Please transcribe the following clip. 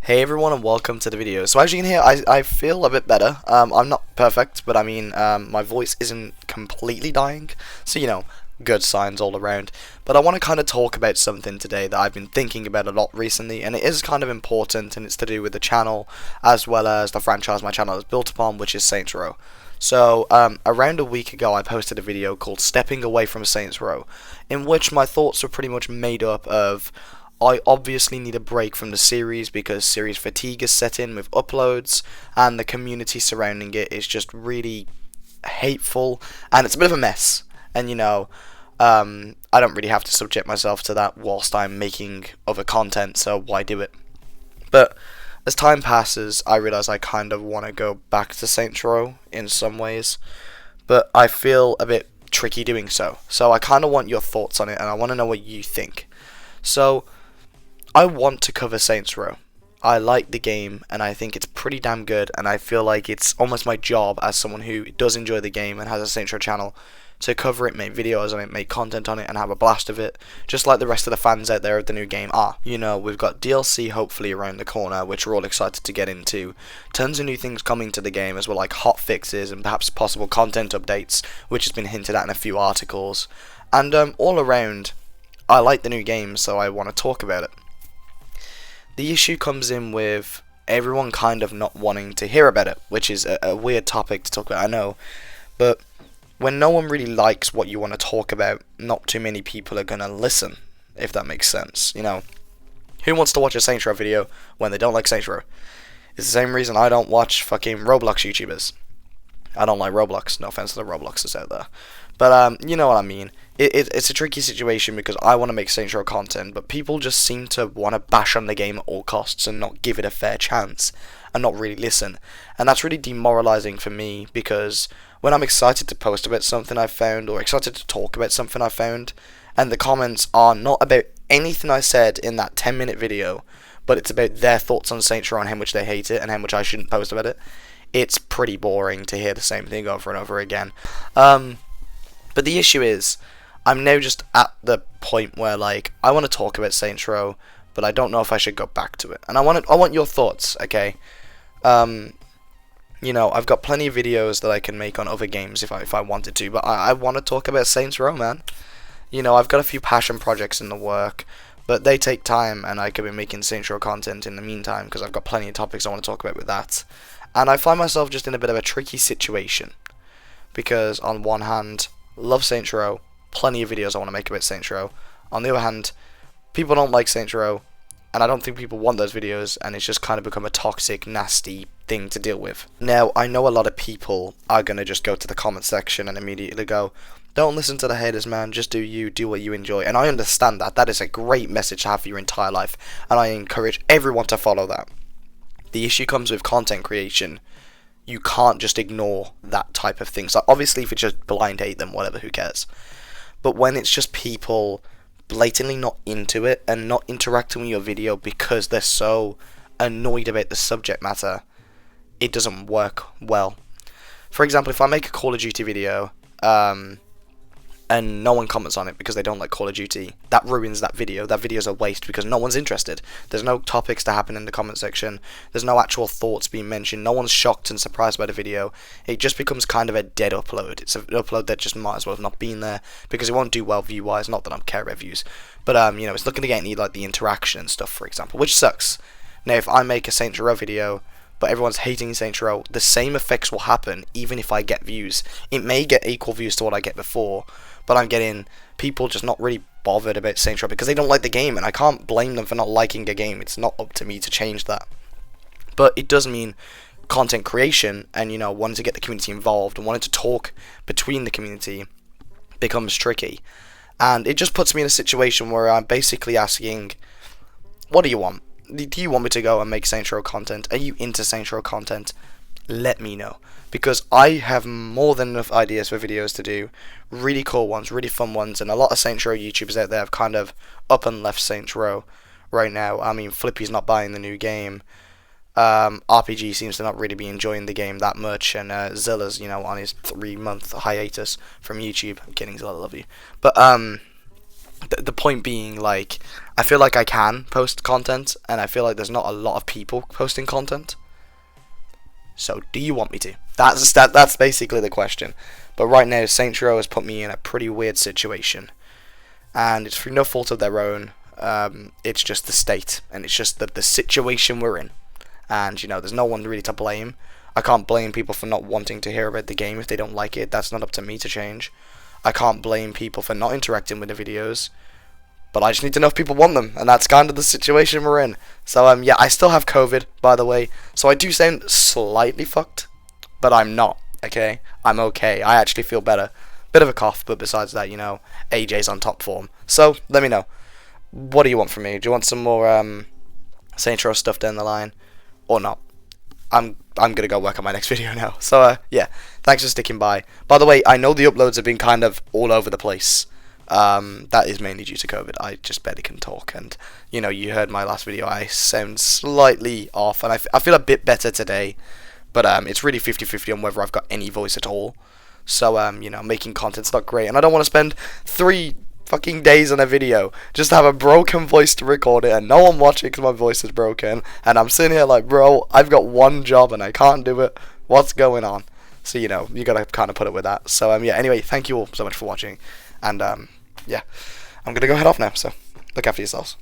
Hey everyone and welcome to the video. So as you can hear, I feel a bit better. I'm not perfect, but I mean, my voice isn't completely dying. So, good signs all around. But I want to kind of talk about something today that I've been thinking about a lot recently, and it is kind of important, and it's to do with the channel, as well as the franchise my channel is built upon, which is Saints Row. So, around a week ago, I posted a video called Stepping Away from Saints Row, in which my thoughts were pretty much made up of I obviously need a break from the series because series fatigue is set in with uploads, and the community surrounding it is just really hateful, and it's a bit of a mess. And I don't really have to subject myself to that whilst I'm making other content, so why do it? But as time passes, I realize I kind of want to go back to Saints Row in some ways, but I feel a bit tricky doing so. So I kind of want your thoughts on it, and I want to know what you think. So I want to cover Saints Row. I like the game, and I think it's pretty damn good, and I feel like it's almost my job as someone who does enjoy the game and has a Saints Row channel to cover it, make videos on it, make content on it, and have a blast of it, just like the rest of the fans out there of the new game are. We've got DLC hopefully around the corner, which we're all excited to get into. Tons of new things coming to the game as well, like hot fixes and perhaps possible content updates, which has been hinted at in a few articles. And all around, I like the new game, so I want to talk about it. The issue comes in with everyone kind of not wanting to hear about it, which is a weird topic to talk about, I know. But when no one really likes what you want to talk about, not too many people are going to listen, if that makes sense. Who wants to watch a Saints Row video when they don't like Saints Row? It's the same reason I don't watch fucking Roblox YouTubers. I don't like Roblox, no offense to the Robloxers out there. But, you know what I mean. It's a tricky situation because I want to make Saints Row content, but people just seem to want to bash on the game at all costs and not give it a fair chance and not really listen. And that's really demoralizing for me because when I'm excited to post about something I found or excited to talk about something I found, and the comments are not about anything I said in that 10-minute video, but it's about their thoughts on Saints Row and how much they hate it and how much I shouldn't post about it, it's pretty boring to hear the same thing over and over again. But the issue is, I'm now just at the point where, I want to talk about Saints Row, but I don't know if I should go back to it. And I want your thoughts, okay? I've got plenty of videos that I can make on other games if I wanted to, but I want to talk about Saints Row, man. I've got a few passion projects in the work, but they take time, and I could be making Saints Row content in the meantime, because I've got plenty of topics I want to talk about with that. And I find myself just in a bit of a tricky situation, because on one hand, love Saints Row, plenty of videos I want to make about Saints Row. On the other hand, people don't like Saints Row, and I don't think people want those videos, and it's just kind of become a toxic, nasty thing to deal with. Now, I know a lot of people are going to just go to the comment section and immediately go, don't listen to the haters, man, just do you, do what you enjoy. And I understand that. That is a great message to have for your entire life, and I encourage everyone to follow that. The issue comes with content creation. You can't just ignore that type of thing. So obviously if you just blind hate them, whatever, who cares? But when it's just people blatantly not into it and not interacting with your video because they're so annoyed about the subject matter, it doesn't work well. For example, if I make a Call of Duty video, and no one comments on it because they don't like Call of Duty, that ruins that video. That video's a waste because no one's interested. There's no topics to happen in the comment section. There's no actual thoughts being mentioned. No one's shocked and surprised by the video. It just becomes kind of a dead upload. It's an upload that just might as well have not been there because it won't do well view-wise. Not that I care about views. But, it's looking to get any, the interaction and stuff, for example, which sucks. Now, if I make a Saints Row video, but everyone's hating Saints Row, the same effects will happen even if I get views. It may get equal views to what I get before, but I'm getting people just not really bothered about Saints Row because they don't like the game, and I can't blame them for not liking a game. It's not up to me to change that. But it does mean content creation and, wanting to get the community involved and wanting to talk between the community becomes tricky. And it just puts me in a situation where I'm basically asking, what do you want? Do you want me to go and make Saints Row content? Are you into Saints Row content? Let me know, because I have more than enough ideas for videos to do, really cool ones, really fun ones, and a lot of Saints Row YouTubers out there have kind of up and left Saints Row right now. I mean, Flippy's not buying the new game, RPG seems to not really be enjoying the game that much, and Zilla's, on his 3-month hiatus from YouTube. I'm kidding, Zilla, I love you. But, the point being, like, I feel like I can post content, and I feel like there's not a lot of people posting content. So, do you want me to? That's basically the question. But right now, Saints Row has put me in a pretty weird situation, and it's through no fault of their own. It's just the state, and it's just the situation we're in. And, you know, there's no one really to blame. I can't blame people for not wanting to hear about the game if they don't like it. That's not up to me to change. I can't blame people for not interacting with the videos. But I just need to know if people want them, and that's kind of the situation we're in. So, yeah, I still have COVID, by the way. So I do sound slightly fucked, but I'm not, okay? I'm okay. I actually feel better. Bit of a cough, but besides that, you know, AJ's on top form. So, let me know. What do you want from me? Do you want some more, Saints Row stuff down the line? Or not? I'm gonna go work on my next video now. So, yeah, thanks for sticking by. By the way, I know the uploads have been kind of all over the place. That is mainly due to COVID. I just barely can talk, and, you know, you heard my last video. I sound slightly off, and I feel a bit better today. But, it's really 50-50 on whether I've got any voice at all. So, you know, making content's not great, and I don't want to spend 3 fucking days on a video just to have a broken voice to record it and no one watching because my voice is broken, and I'm sitting here like, bro, I've got one job and I can't do it. What's going on? So, you know, you gotta kind of put it with that. So, yeah, anyway, thank you all so much for watching, and, yeah, I'm gonna go head off now, so look after yourselves.